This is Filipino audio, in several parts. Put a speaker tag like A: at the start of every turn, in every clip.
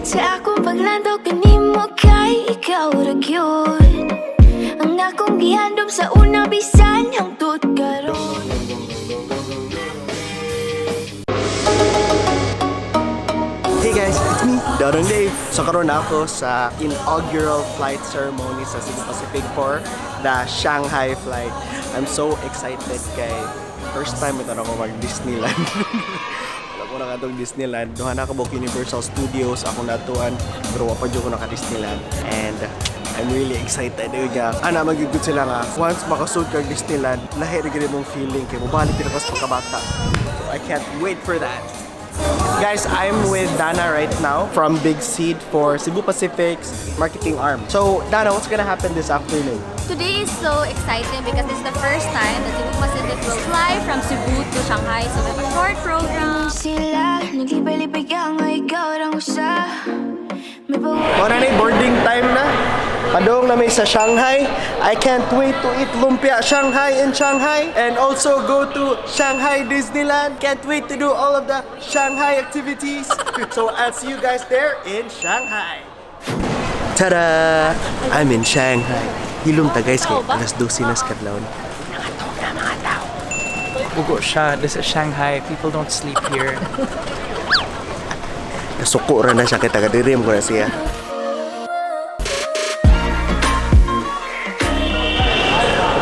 A: Sa akong paglandok kanimo kay ikaw ra gyud ang akong gihandom sa una bisan hangtod karon.
B: Hey guys, it's me, Darong Dave. So karon ako sa inaugural flight ceremony sa Cebu Pacific for the Shanghai flight. I'm so excited kay first time ito na ako mag-Disneyland. Ako na katong Disneyland. Doon na ako Universal Studios. Ako natuan. Pero wapad ko Disneyland. And I'm really excited. Ana, magigod sila nga. Once makasud ka Disneyland, lahi rin ganun mong feeling. Kaya mabalik din ako sa pagkabata. So I can't wait for that. Guys, I'm with Dana right now from Big Seed for Cebu Pacific's marketing arm. So, Dana, what's gonna happen this afternoon?
C: Today is so exciting because it's the first time that Cebu Pacific will fly from Cebu to Shanghai. So we have a short program.
A: Sila naglipay-lipay ka nga ikaw rang usa.
B: Muna na boarding time na. Padong na may sa Shanghai. I can't wait to eat lumpia Shanghai in Shanghai and also go to Shanghai Disneyland. Can't wait to do all of the Shanghai activities. So I'll see you guys there in Shanghai. Tada! I'm in Shanghai. Hilom ta guys kay alas 12 na sa kadlawon. Nakatog na mga tao.
D: Ugo siya. This is Shanghai. People don't sleep here.
B: Nasuko ra na siya kay taga-dirim ko na siya.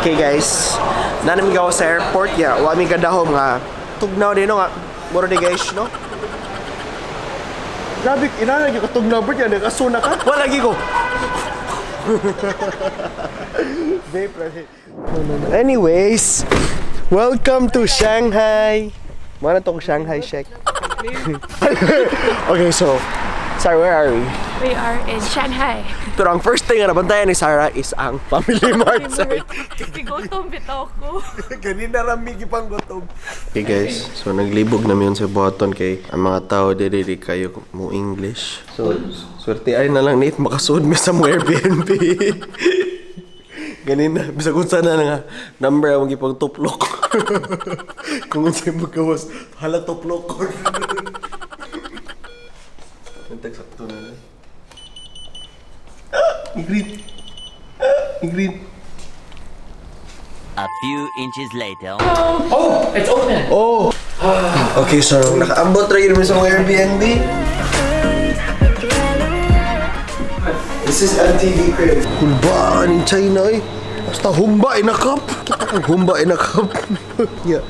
B: Okay guys, nanami ako sa airport ya. Wa mi kadahom nga tugnaw din no nga. Moro di guys no. Grabe, inana gyud tugnaw bert ya nakasuna ka. Wala gi ko. Anyways, welcome to Shanghai. Mana tong Shanghai Shek. Okay, so sorry, where are we?
E: We are in Shanghai.
B: Pero ang first thing na nabantayan ni Sarah is ang Family Mart side.
E: Gutom bitaw ko.
B: Ganina ramigi pang gutom. Okay guys, so naglibog namin sa button kay ang mga tao diri kayo mo English. So, swerte ay na lang nit makasud mi sa mo Airbnb. Ganina, bisa kung sana nga number ang gipang tuplok. Kung unsay magawas, hala tuplok ko. Nantek sakto na. Ingrid. Ingrid.
F: A few inches later.
D: Oh! It's open!
B: Oh! Okay, so nakaambot rin naman sa mga Airbnb. This is MTV crib. Hulbaan in China eh. Basta humba inakap. Kita kang humba inakap. Yeah.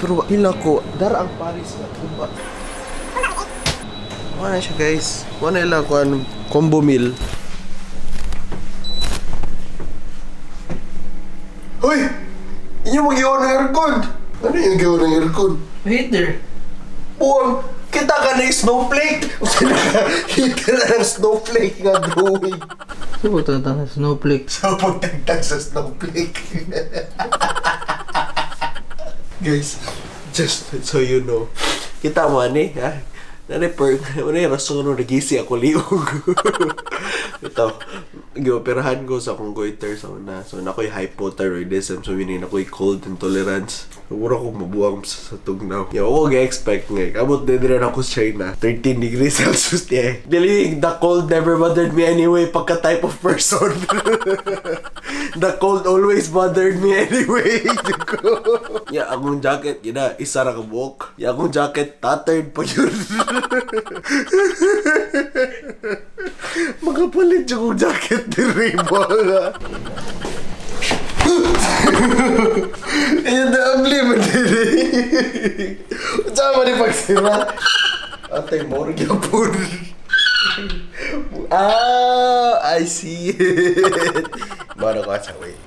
B: Pero pila ko, dara ang Paris na humba. Wala siya guys. Wala lang ko ang combo meal. Hoy! Inyo mag-iwan ng aircon! Ano yung gawa ng aircon?
D: Heater.
B: Buwang! Kita ka na yung snowflake! Kita na ng snowflake nga drawing.
D: Saan po tatang snowflake?
B: So, pagtagtag sa snowflake. Guys, just so you know. Kita mo, ani, ha? Ano yung rason nung nagisi ako liog. Ito, gioperahan ko sa akong goiter sa una. So, nako'y hypothyroidism. So, meaning nako'y cold intolerance. Siguro akong mabuang sa tugnaw. Yung ako ga-expect nga. Kamot din rin ako sa China. 13 degrees Celsius niya. Dili, the cold never bothered me anyway pagka type of person. The cold always bothered me anyway. Yeah, akong jacket, yun isa na kabuok. Yeah, akong jacket, tattered pa yun. Makapalit siya kong jacket ni Rima nga. Ayan na ang lima din eh. Sama ni pagsira. Atay mo rin yung pun. Ah, I see it. Mana ko sa wait.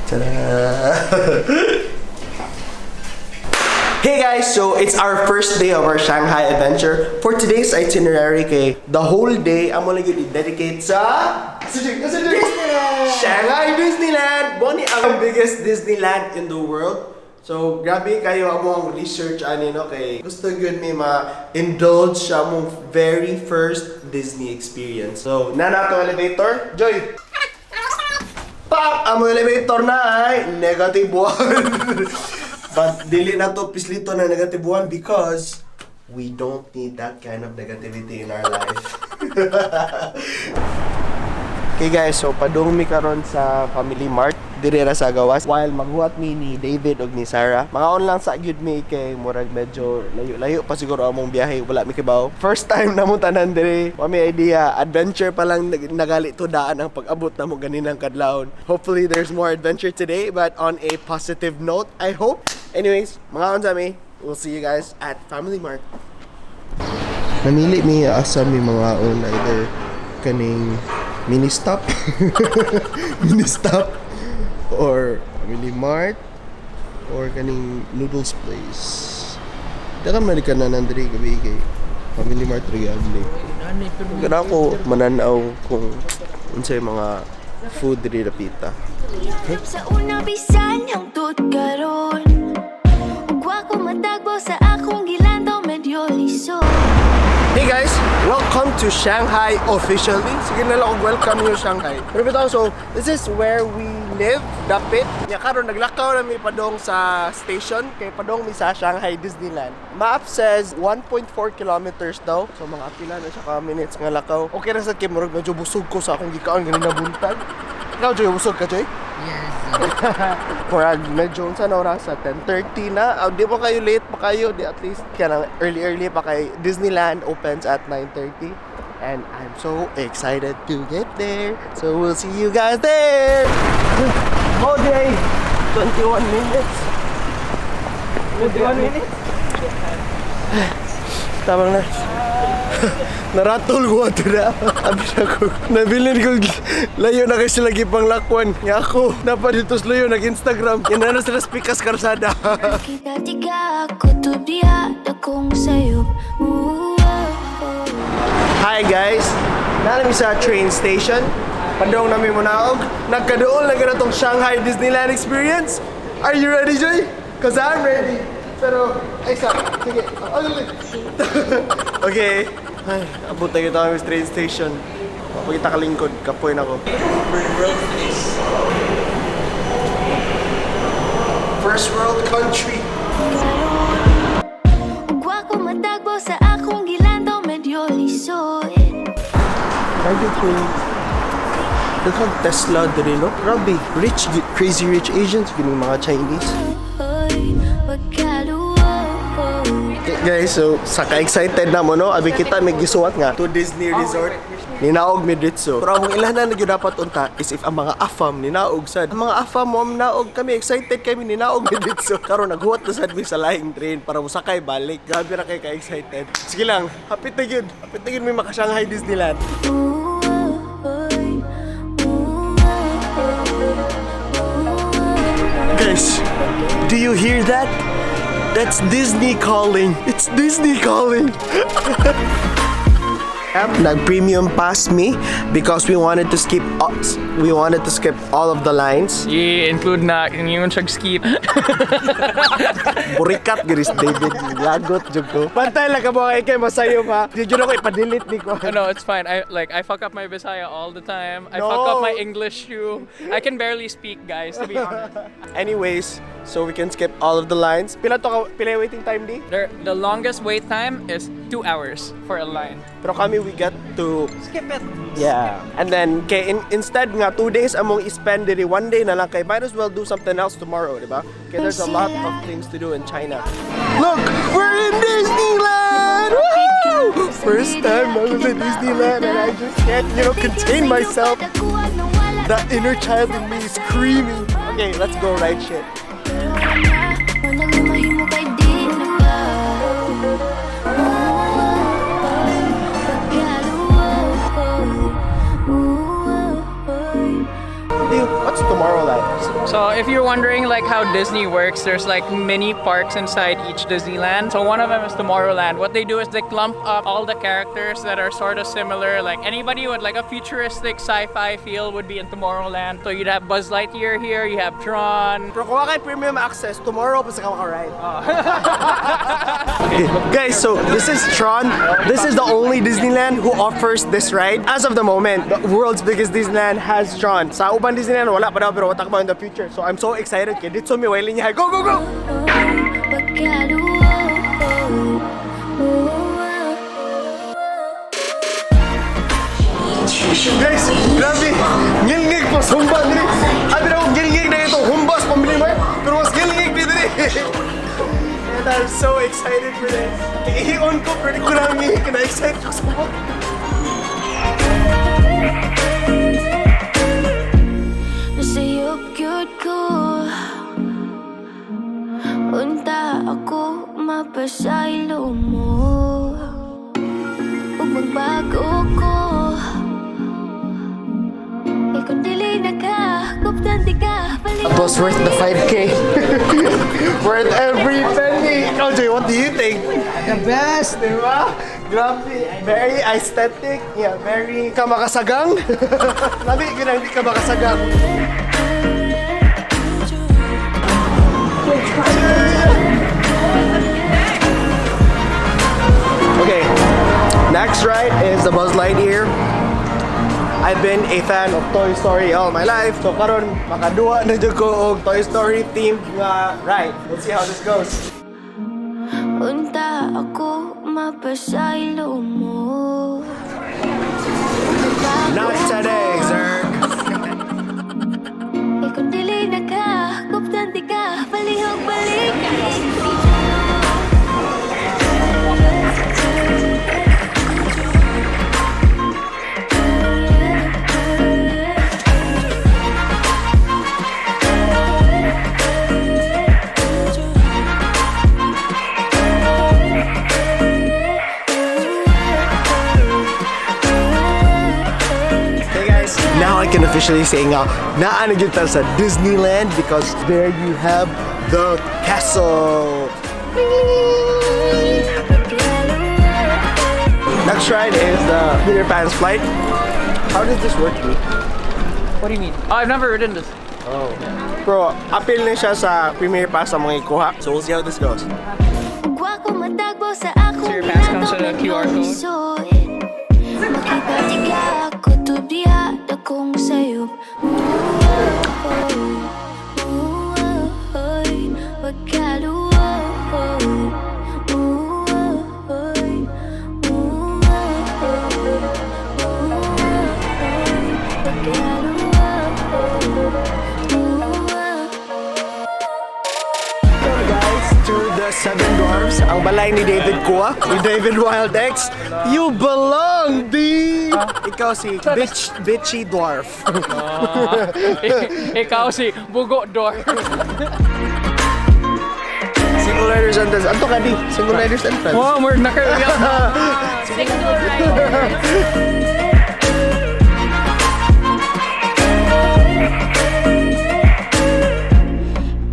B: Ta-da! Hey guys, so it's our first day of our Shanghai adventure. For today's itinerary, kay the whole day, I'm gonna dedicate sa Disneyland! Shanghai Disneyland! Boni ang biggest Disneyland in the world. So, grabe kayo among research ani no kay gusto gyud mi ma-indulge sa among very first Disney experience. So, na nato elevator, Joy. Fuck! Ang elevator na ay negative 1. But dili na to pislito na negative 1 because we don't need that kind of negativity in our life. Okay guys, so padung mi karon sa Family Mart dire ra sa gawas while maghuwat mi ni David ug ni Sarah. Makaon lang sa gyud mi kay murag medyo layo pa siguro among biyahe, wala mi kibaw. First time na mo tanan dire. Wa mi idea, adventure pa lang nagali to daan ang pag-abot namo ganinang kadlawon. Hopefully there's more adventure today but on a positive note, I hope. Anyways, makaon sa mi. We'll see you guys at Family Mart. Namili mi asa mi mga on either kaning mini stop mini stop or Family Mart or kaning noodles place. Dakan man ka na nandiri gabi kay Family Mart regarding. Kada ko mananaw kung unsay mga food diri dapita.
A: Sa una bisan hangtod karon. Ug wa ko matagbo sa akong gilando medyo liso.
B: Hey guys, welcome to Shanghai officially. Sige na lang og welcome you Shanghai. Pero bitaw, so this is where we live, dapit. Nya karon naglakaw na mi padong sa station kay padong mi sa Shanghai Disneyland. Map says 1.4 kilometers daw. So mga pila na siya ka minutes nga lakaw. Okay ra sad kay murag medyo busog ko sa akong gikaon ganina buntag. Ikaw Joy, busog ka Joy? Yes. Murag medyo unsa na oras sa 10:30 na. Di pa kayo late pa kayo, di at least kanang early pa kay Disneyland opens at 9:30 and I'm so excited to get there. So we'll see you guys there. All day 21 minutes. 21 minutes. Tama na. Naratol ko ato na. Abis ako. Nabilin ko layo na kasi lagi pang lakwan. Nga ako, napadito sa layo nag-Instagram. Yan na sila spikas karsada.
A: Kita-tiga ako to diya akong sayop.
B: Hi guys! Nalami sa train station. Padong namin munaog. Nagkadoon lang na itong Shanghai Disneyland experience. Are you ready, Joy? Cause I'm ready. Pero, ay sa, sige. Okay. Ay, abot na kita kami sa train station. Pagkita ka lingkod, kapoy na ko. First world country.
A: Ug wa ko matagbo sa akong gilando medyo liso.
B: Thank you, Queen. Look at Tesla dito, no? Grabe. Rich, crazy rich Asians. Gining mga Chinese. Guys, so saka excited na mo no. Abi kita may gisuwat nga to Disney Resort. Ninaog mi ditso. Pero ang ilan na nagyud dapat unta is if ang mga afam ninaog sad. Ang mga afam mo ninaog kami excited kami ninaog mi ditso. Karon naghuwat na sad mi sa laing train para musakay balik. Grabe ra kay ka-excited. Sige lang, hapit na gyud. Hapit na gyud mi maka Shanghai Disneyland. Guys, do you hear that? That's Disney calling. It's Disney calling. Nag-premium pass me because we wanted to skip all of the lines.
D: Yeah, include na yung skip.
B: Burikat giris David lagot jud ko. Pantay lang ka mo kay masayo pa. Di jud ako ipa-delete ni ko.
D: No, it's fine. I fuck up my Bisaya all the time. I
B: No.
D: fuck up my English too. I can barely speak, guys, to be honest.
B: Anyways, so we can skip all of the lines. Pila yung waiting time di?
D: The longest wait time is 2 hours for a line.
B: Pero kami we get to
D: Skip it.
B: yeah. And then kay instead nga 2 days among i-spend diri 1 day na lang kay might as well do something else tomorrow, di ba? Okay, there's a lot of things to do in China. Look, we're in Disneyland! Woo! First time I was in Disneyland and I just can't, contain myself. The inner child in me is screaming. Okay, let's go ride shit. What's tomorrow like?
D: So if you're wondering like how Disney works, there's like mini parks inside each Disneyland. So one of them is Tomorrowland. What they do is they clump up all the characters that are sort of similar. Like anybody with like a futuristic sci-fi feel would be in Tomorrowland. So you'd have Buzz Lightyear here, you have Tron.
B: Pero kung kay premium access, tomorrow pa sa ride. Okay, guys, so this is Tron. This is the only Disneyland who offers this ride. As of the moment, the world's biggest Disneyland has Tron. Sa ubang Disneyland, wala pa daw, pero watak ba in the future. So I'm so excited. Kaya dito may wailing niya. Go, go, go! Guys, grabe! Ngilngig po sa humba dito. Abi na ngilngig na ito. Humbas, pambili mo. Pero mas ngilngig dito. And I'm so excited for this. I-on ko, pero di ko lang kina-excite ko sa humba.
A: Nasayop gyud ko, unta ako mapasaylo mo, ug magbago ko. E kung dili na ka, kuptan di ka, balik.
B: It was worth the 5K. Worth every penny. Ikaw, Jay, what do you think? The best, di ba? Grabe. Very aesthetic. Yeah, very kamakasagang. Labi, ganang di kamakasagang. Okay, next ride is the Buzz Lightyear. I've been a fan of Toy Story all my life. So karon makaduwa na jud ko og Toy Story themed nga ride. Let's see how this goes.
A: Unta ako mapasaylo mo.
B: Not today, Zerg.
A: E kung dili na ka, kuptan di ka, palihog balik.
B: Now I can officially say nga naan gyud ta sa Disneyland because there you have the castle. Next ride is the Peter Pan's flight. How does this work, me?
D: What do you mean? Oh, I've never ridden this.
B: Oh. Bro, appeal na siya sa Premier Pass sa mga ikuha. So we'll see how this goes.
D: So your pass comes with a QR code.
A: Makipatiga ako tubiya akong sayop. Pagkaluwa.
B: To the Seven Dwarfs, ang balay ni David Kua, ni David Wild X. You belong, B! Ikaw si bitchy dwarf.
D: Ikaw si Bugo Door.
B: Single riders entrance. Anto ka, di? Single riders entrance.
D: Oh, we're nakariyak na.
C: Single rider.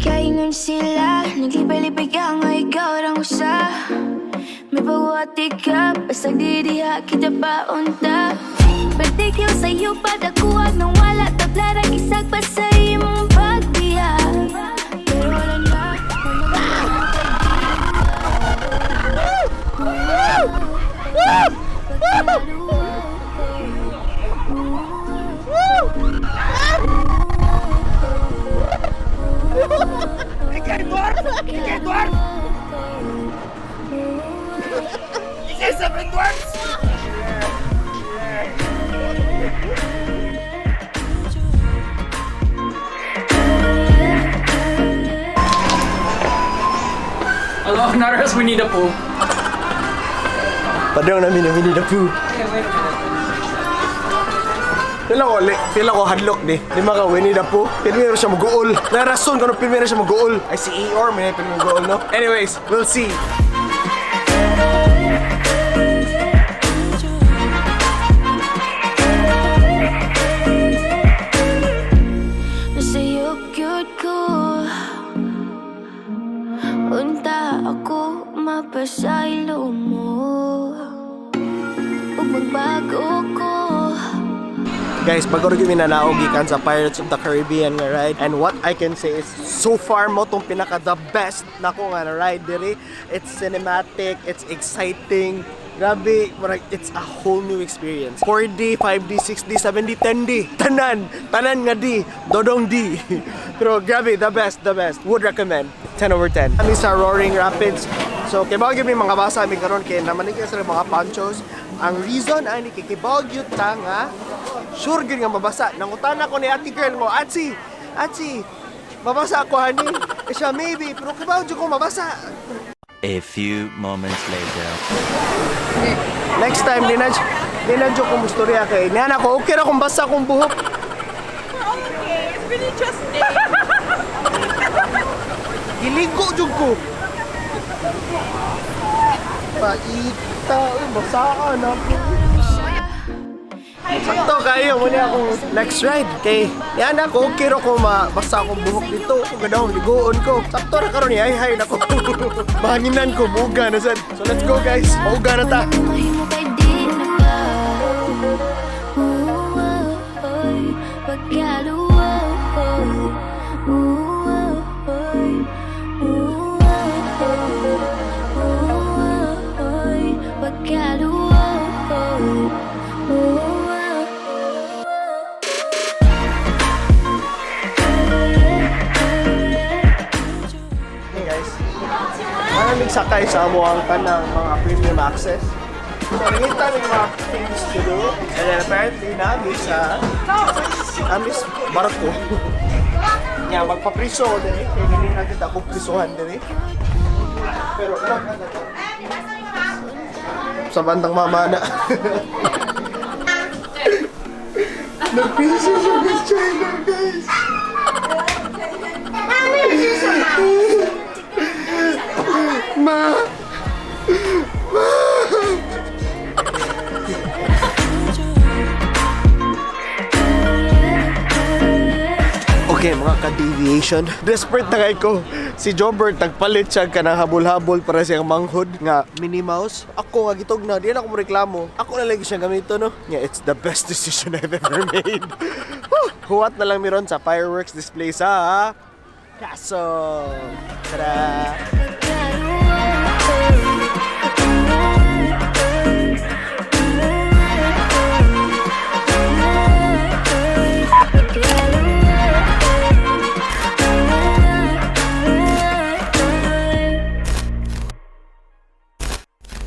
A: Kaingon sila, naglipay-lipay ka nga ikaw rang usa. May pagwati ka, basta di diha kita pa unta. Pertikil sa'yo pa dakuha nang wala tablara isag pa sa imong pagdiha. Pero wala na.
B: Ikay dwarf! Ikay dwarf! Ikay Seven Dwarfs!
D: Hello, Naras, we need a pool.
B: Padang namin ang Winnie the Pooh. Feel ako hadlok di. Di maka Winnie the Pooh. Pirmiro siya mag-uol. Narason kung pirmiro siya mag-uol. Ay si Eeyore, may pirmiro mag-uol, no? Anyways, we'll see.
A: Nasayop gyud
B: Guys, bago rin kami nanaog gikan sa Pirates of the Caribbean nga ride. And what I can say is, so far mo tong pinaka the best na ko nga na ride diri. It's cinematic, it's exciting. Grabe, it's a whole new experience. 4D, 5D, 6D, 7D, 10D. Tanan nga D. Dodong D. Pero grabe, the best. Would recommend. 10 over 10. Kami sa Roaring Rapids. So, kibawag yun mga basa amin karon kay namanig ka sila mga ponchos. Ang reason ay kikibawag yun ta nga sure yun nga mabasa. Nangutan ako ni ate girl mo, Atsi, mabasa ako honey. Eh siya maybe, pero kibawag yun ko mabasa.
F: A few moments later.
B: Next time, di na dyan ko mustorya kay. Niyan ako, okay na kung basa akong buhok.
E: Okay, it's really just day.
B: Giligo dyan ko. Paita, basaan ako. Sakto kayo, muna akong next ride. Kay, yan ako, okay ro ko mabasa akong buhok dito. Kung ganda akong ligoon ko. Sakto na karon hay na ko. Mahanginan ko, buga na sad. So let's go guys, mauga na ta.
A: Mahimo kay di na ba? Pagkaluwa.
B: Hey guys, maraming sakay sa amuang kanang mga premium access. So nangita ng mga things to do. And then apparently namis barko. Nga magpapriso ko din kaya ganyan na kita kung prisuhan din Pero sa bandang mamana. Nagpiso siya Miss China guys. Okay, mga ka-deviation. Desperate na kayo ko. Si Jobert, nagpalit siya ka ng habol-habol para siyang manghod nga Minnie Mouse. Ako nga gitog na, diyan ako reklamo. Ako na lagi siyang gamito, no? Yeah, it's the best decision I've ever made. Huwat na lang meron sa fireworks display sa Castle. Tada!